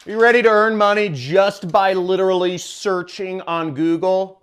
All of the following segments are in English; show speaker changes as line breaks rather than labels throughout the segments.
Are you ready to earn money just by literally searching on Google?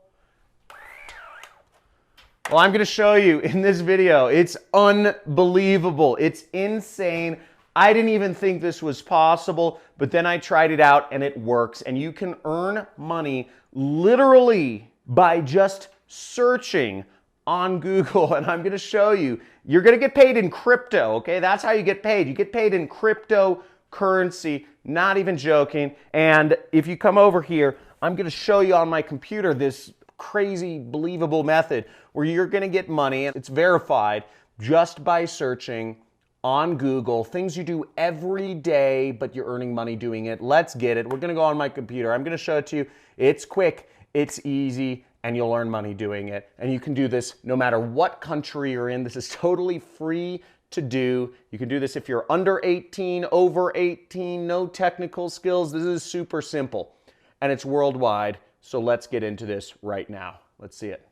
Well, I'm going to show you in this video. It's unbelievable. It's insane. I didn't even think this was possible, but then I tried it out and it works. And you can earn money literally by just searching on Google. And I'm going to show you. You're going to get paid in crypto, okay? That's how you get paid. You get paid in cryptocurrency, not even joking. And if you come over here, I'm going to show you on my computer this crazy, believable method where you're going to get money, and it's verified just by searching on Google, things you do every day, but you're earning money doing it. Let's get it. We're going to go on my computer. I'm going to show it to you. It's quick, it's easy, and you'll earn money doing it. And you can do this no matter what country you're in. This is totally free to do. You can do this if you're under 18, over 18, no technical skills. This is super simple, and it's worldwide. So let's get into this right now. Let's see it.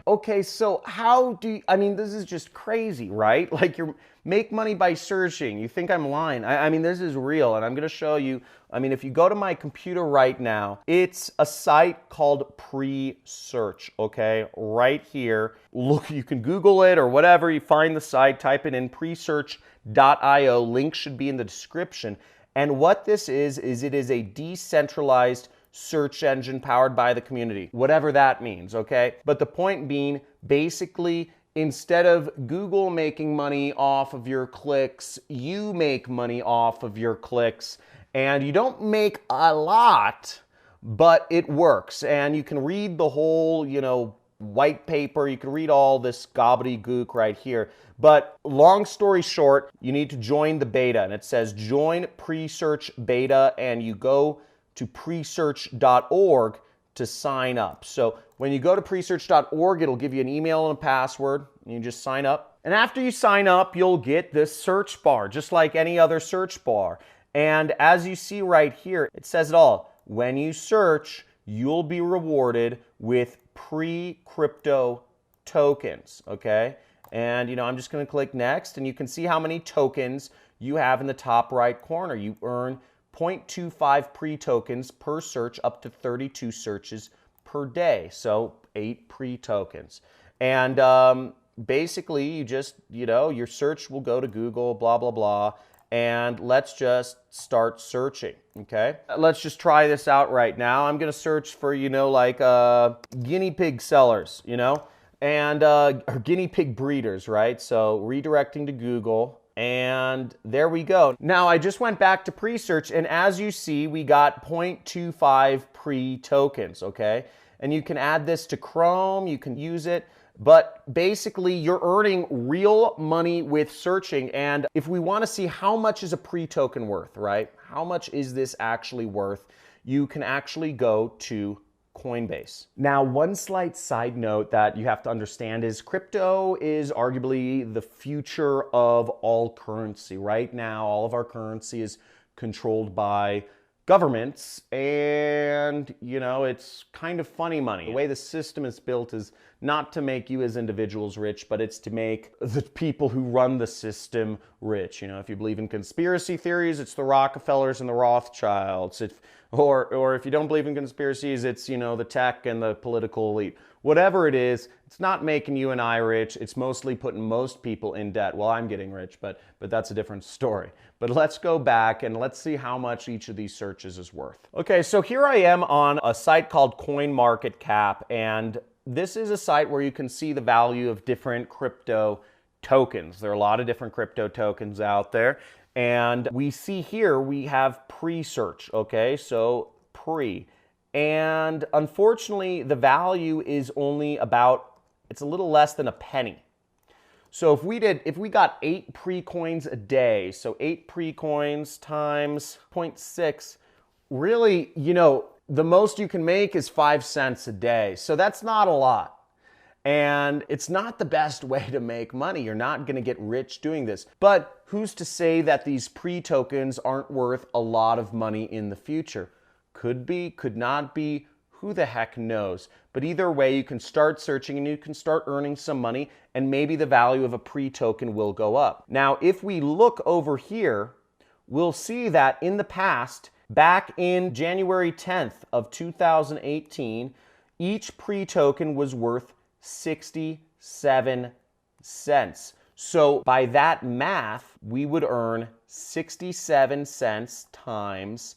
Okay, so how do you, I mean, this is just crazy, right? Like, you make money by searching. You think I'm lying. I mean, this is real, and I'm going to show you. I mean, if you go to my computer right now, it's a site called Presearch, okay? Right here. Look, you can Google it or whatever. You find the site, type it in, presearch.io. Link should be in the description. And what this is it is a decentralized search engine powered by the community, whatever that means, okay? But the point being, basically, instead of Google making money off of your clicks, you make money off of your clicks, and you don't make a lot, but it works. And you can read the whole, white paper, you can read all this gobbledygook right here. But long story short, you need to join the beta, and it says join Presearch beta, and you go to presearch.org to sign up. So when you go to presearch.org, it'll give you an email and a password, and you just sign up. And after you sign up, you'll get this search bar, just like any other search bar. And as you see right here, it says it all. When you search, you'll be rewarded with pre-crypto tokens, okay? And, I'm just gonna click next, and you can see how many tokens you have in the top right corner. You earn 0.25 pre-tokens per search, up to 32 searches per day. So 8 pre-tokens. And basically, you just, your search will go to Google, blah, blah, blah. And let's just start searching, okay? Let's just try this out right now. I'm going to search for, guinea pig sellers, and or guinea pig breeders, right? So redirecting to Google. And there we go. Now I just went back to Presearch, and as you see, we got 0.25 pre-tokens, okay? And you can add this to Chrome, you can use it, but basically you're earning real money with searching. And if we want to see how much is a pre-token worth, right? How much is this actually worth? You can actually go to Coinbase. Now, one slight side note that you have to understand is crypto is arguably the future of all currency. Right now, all of our currency is controlled by governments, and it's kind of funny money. The way the system is built is not to make you as individuals rich, but it's to make the people who run the system rich. If you believe in conspiracy theories, it's the Rockefellers and the Rothschilds. Or if you don't believe in conspiracies, it's the tech and the political elite. Whatever it is, it's not making you and I rich. It's mostly putting most people in debt. Well, I'm getting rich, but that's a different story. But let's go back and let's see how much each of these searches is worth. Okay, so here I am on a site called CoinMarketCap, and this is a site where you can see the value of different crypto tokens. There are a lot of different crypto tokens out there. And we see here we have Presearch, okay? So pre. And unfortunately, the value is only it's a little less than a penny. So if we got 8 pre-coins a day, so 8 pre-coins times 0.6, really, the most you can make is 5 cents a day. So that's not a lot. And it's not the best way to make money. You're not going to get rich doing this. But who's to say that these pre-tokens aren't worth a lot of money in the future? Could be, could not be. Who the heck knows? But either way, you can start searching and you can start earning some money, and maybe the value of a pre-token will go up. Now, if we look over here, we'll see that in the past, back in January 10th of 2018, each pre-token was worth 67 cents. So by that math, we would earn 67 cents times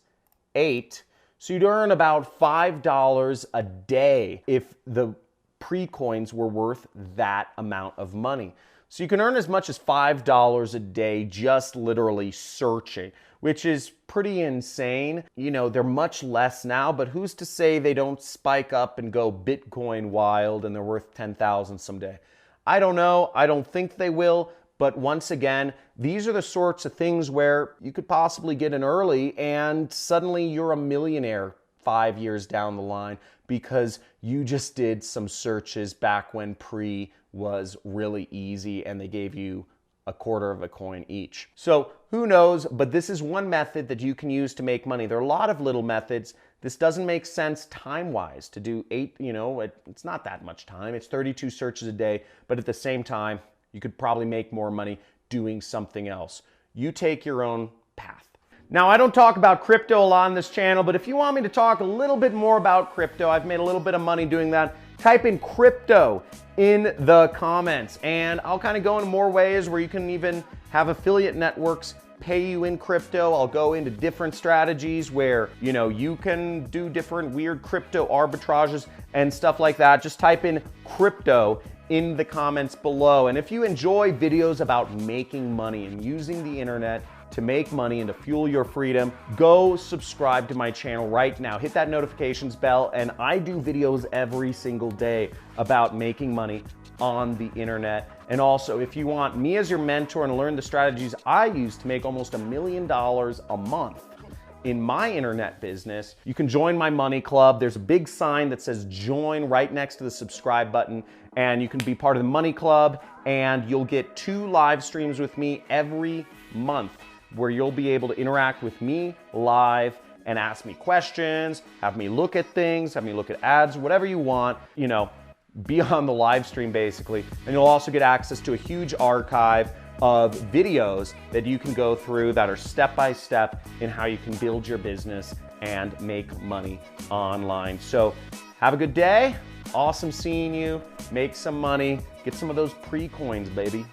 8. So you'd earn about $5 a day if the pre-coins were worth that amount of money. So you can earn as much as $5 a day just literally searching, which is pretty insane. You know, they're much less now, but who's to say they don't spike up and go Bitcoin wild and they're worth 10,000 someday? I don't know. I don't think they will. But once again, these are the sorts of things where you could possibly get in early and suddenly you're a millionaire 5 years down the line because you just did some searches back when pre was really easy and they gave you a quarter of a coin each. So who knows, but this is one method that you can use to make money. There are a lot of little methods. This doesn't make sense time-wise to do 8, it's not that much time. It's 32 searches a day, but at the same time, you could probably make more money doing something else. You take your own path. Now, I don't talk about crypto a lot on this channel, but if you want me to talk a little bit more about crypto, I've made a little bit of money doing that. Type in crypto in the comments, and I'll kind of go into more ways where you can even have affiliate networks pay you in crypto. I'll go into different strategies where, you can do different weird crypto arbitrages and stuff like that. Just type in crypto in the comments below. And if you enjoy videos about making money and using the internet to make money and to fuel your freedom, go subscribe to my channel right now. Hit that notifications bell, and I do videos every single day about making money on the internet. And also, if you want me as your mentor and learn the strategies I use to make almost $1 million a month in my internet business, you can join my money club. There's a big sign that says join right next to the subscribe button, and you can be part of the money club, and you'll get 2 live streams with me every month where you'll be able to interact with me live and ask me questions, have me look at things, have me look at ads, whatever you want, be on the live stream basically. And you'll also get access to a huge archive of videos that you can go through that are step-by-step in how you can build your business and make money online. So have a good day. Awesome seeing you. Make some money. Get some of those pre-coins, baby.